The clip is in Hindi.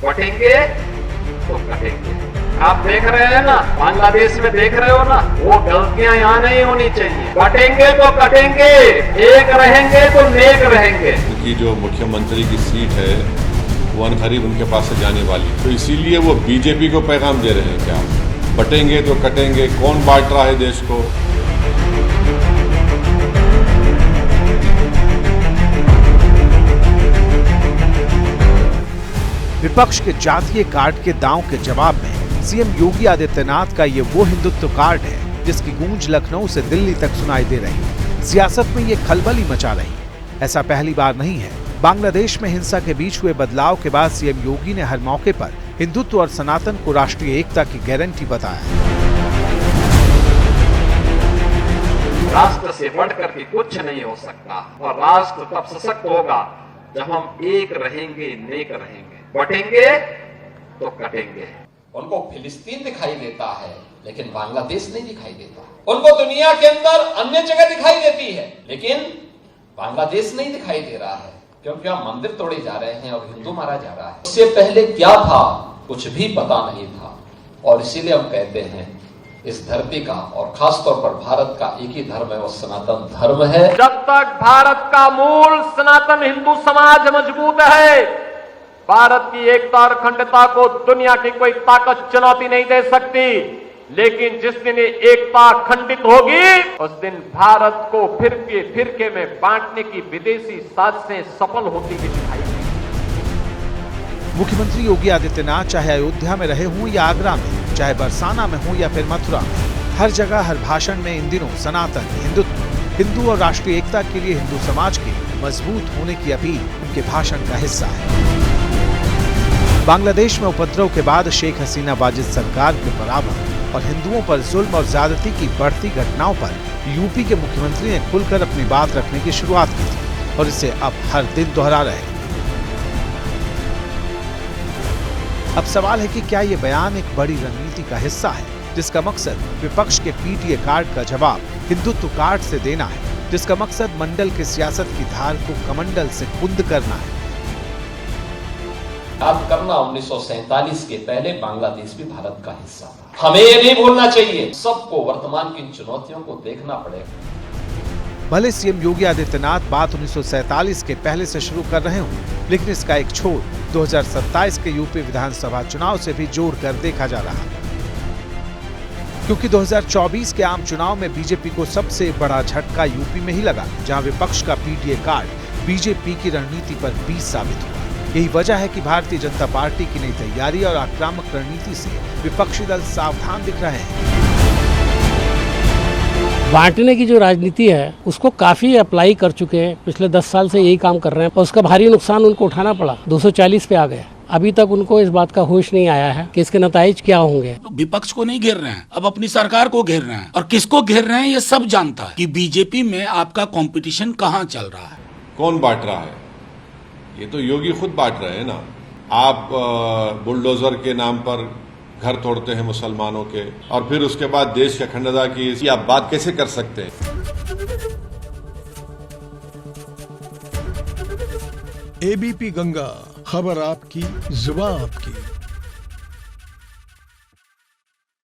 बटेंगे तो कटेंगे। आप देख रहे हैं ना, बांग्लादेश में देख रहे हो ना, वो गलतियां यहाँ नहीं होनी चाहिए। बटेंगे तो कटेंगे, एक रहेंगे तो नेक रहेंगे। उनकी जो मुख्यमंत्री की सीट है वो अनकरीब उनके पास से जाने वाली, तो इसीलिए वो बीजेपी को पैगाम दे रहे हैं क्या बटेंगे तो कटेंगे। कौन बांट रहा है देश को? विपक्ष के जातीय कार्ड के दांव के जवाब में सीएम योगी आदित्यनाथ का ये वो हिंदुत्व कार्ड है जिसकी गूंज लखनऊ से दिल्ली तक सुनाई दे रही है। सियासत में ये खलबली मचा रही है। ऐसा पहली बार नहीं है। बांग्लादेश में हिंसा के बीच हुए बदलाव के बाद सीएम योगी ने हर मौके पर हिंदुत्व और सनातन को राष्ट्रीय एकता की गारंटी बताया। राष्ट्र से बढ़कर के कुछ नहीं हो सकता, और राष्ट्र तब सशक्त होगा जब हम एक रहेंगे, नेक रहेंगे। बटेंगे तो कटेंगे। उनको फिलिस्तीन दिखाई देता है लेकिन बांग्लादेश नहीं दिखाई देता। उनको दुनिया के अंदर अन्य जगह दिखाई देती है लेकिन बांग्लादेश नहीं दिखाई दे रहा है, क्योंकि हम मंदिर तोड़े जा रहे हैं और हिंदू मारा जा रहा है। इससे पहले क्या था कुछ भी पता नहीं था, और इसीलिए हम कहते हैं इस धरती का और खासतौर पर भारत का एक ही धर्म है, वो सनातन धर्म है। जब तक भारत का मूल सनातन हिंदू समाज मजबूत है, भारत की एकता और अखंडता को दुनिया की कोई ताकत चुनौती नहीं दे सकती। लेकिन जिस दिन ये एकता खंडित होगी, उस दिन भारत को फिरके में बांटने की विदेशी साजिशें सफल होती हुई दिखाई देंगी। मुख्यमंत्री योगी आदित्यनाथ चाहे अयोध्या में रहे हों या आगरा में, चाहे बरसाना में हों या फिर मथुरा में, हर जगह हर भाषण में इन दिनों सनातन, हिंदुत्व, हिंदू और राष्ट्रीय एकता के लिए हिंदू समाज के मजबूत होने की अपील उनके भाषण का हिस्सा है। बांग्लादेश में उपद्रव के बाद शेख हसीना वाजिद सरकार के बराबर और हिंदुओं पर जुल्म और ज्यादती की बढ़ती घटनाओं पर यूपी के मुख्यमंत्री ने खुलकर अपनी बात रखने की शुरुआत की थी, और इसे अब हर दिन दोहरा रहे हैं। अब सवाल है कि क्या ये बयान एक बड़ी रणनीति का हिस्सा है, जिसका मकसद विपक्ष के पीटीए कार्ड का जवाब हिंदुत्व कार्ड से देना है, जिसका मकसद मंडल की सियासत की धार को कमंडल से कुंद करना है। याद करना 1947 के पहले बांग्लादेश भी भारत का हिस्सा था। हमें ये नहीं भूलना चाहिए। सबको वर्तमान की चुनौतियों को देखना पड़ेगा। भले सीएम योगी आदित्यनाथ बात 1947 के पहले से शुरू कर रहे हों, लेकिन इसका एक छोर 2027 के यूपी विधानसभा चुनाव से भी जोड़कर देखा जा रहा है, क्योंकि 2024 के आम चुनाव में बीजेपी को सबसे बड़ा झटका यूपी में ही लगा, जहां विपक्ष का पीटीए कार्ड बीजेपी की रणनीति पर बीज साबित हुआ। यही वजह है कि भारतीय जनता पार्टी की नई तैयारी और आक्रामक रणनीति से विपक्षी दल सावधान दिख रहे हैं। बांटने की जो राजनीति है उसको काफी अप्लाई कर चुके हैं, पिछले 10 साल से यही काम कर रहे हैं, और उसका भारी नुकसान उनको उठाना पड़ा। 240 पे आ गए। अभी तक उनको इस बात का होश नहीं आया है कि इसके नताइज क्या होंगे। तो विपक्ष को नहीं घेर रहे हैं, अब अपनी सरकार को घेर रहे हैं, और किसको घेर रहे हैं ये सब जानता है कि बीजेपी में आपका कंपटीशन कहाँ चल रहा है। कौन बांट रहा है? ये तो योगी खुद बांट रहे हैं ना। आप बुलडोजर के नाम पर घर तोड़ते हैं मुसलमानों के, और फिर उसके बाद देश की अखंडता की आप बात कैसे कर सकते हैं? एबीपी गंगा, खबर आपकी, जुबान आपकी।